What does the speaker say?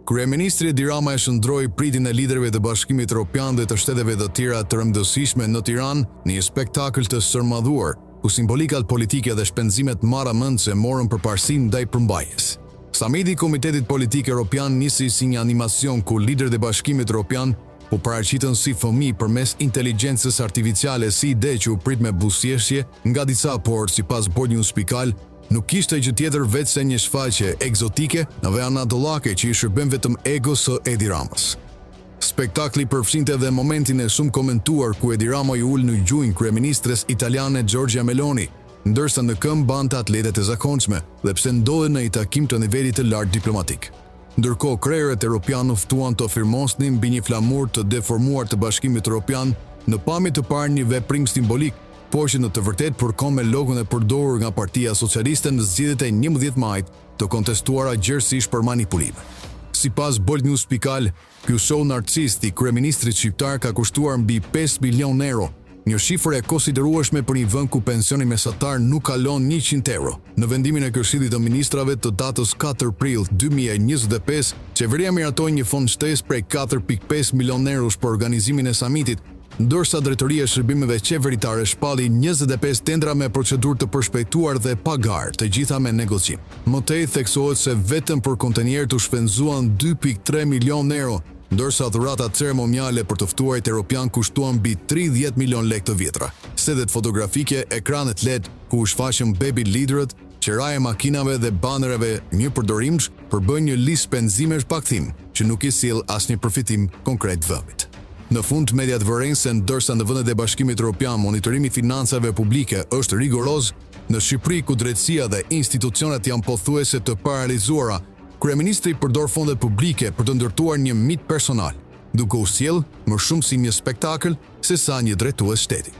Kryeministri Edi Rama e shndroi pritjen e liderëve të Bashkimit Evropian dhe të shteteve të tjera të rëndësishme në Tiranë në një spektakël të sërmadhuar, ku simbolikat politike dhe shpenzimet marramëndse morën përparësinë ndaj përmbajtjes. Samiti i Komitetit Politik Evropian nisi si një animacion ku liderët e Bashkimit Evropian u paraqitën si fëmijë përmes inteligjencës artificiale si ide që u prit me buzëqeshje nga disa, por sipas Bold Spikal, nuk kishte gjë tjetër veç se një shfaqje egzotike dhe anadolake që i shërben vetëm egos së Edi Ramës. Spektakli përfshinte edhe momentin e shumë komentuar ku Edi Rama i ul në gjunjë kryeministres italiane Giorgia Meloni, ndërsa në këmbë bante atletet e zakonshme dhe pse ndodhen në një takim të nivelit të lartë diplomatik. Ndërkohë krerët evropian u ftuan të firmosnin mbi një flamur të deformuar të Bashkimit Evropian në pamje të parë një veprim simbolik, por që në të vërtetë përkon me logon e përdorur nga Partia Socialiste në zgjedhjet e 11 majit, të kontestuara gjërësisht për manipulime. Sipas Bold Spikal, ky show narcisist i kryeministrit shqiptar ka kushtuar mbi 5 milion euro, një shifër e konsiderueshme për një vend ku pensioni mesatar nuk kalon 100 euro. Në vendimin e Këshillit të Ministrave të datës 4 prill 2025, qeveria miratoi një fond shtesë prej 4.5 milion eurosh për organizimin e samitit, ndërsa Drejtoria e Shërbimeve Qeveritare shpalli 25 tendra me procedurë të përshpejtuar dhe pagar, të gjitha me negociim. Mëtej theksohet se vetëm për kontenierët u shpenzuan 2.3 milion euro, ndërsa dhuratat ceremoniale për të ftuarit evropian kushtuan mbi 30 milion lekë të vjetra. Sedet fotografike, ekranet LED ku u shfaqën baby liderët, qeraje makinave dhe banereve një përdorimsh përbën një listë shpenzimesh pa kthim, që nuk i sjell asnjë përfitim konkret vendit. Në fund, mediat vëren se ndërsa në vendet e Bashkimit Evropian monitorimi i financave publike është rigoroz, në Shqipëri ku drejtësia dhe institucionet janë pothuajse të paralizuara, kryeministri përdor fonde publike për të ndërtuar një mit personal, duke u sjell më shumë si një spektakël se sa një drejtues shteti.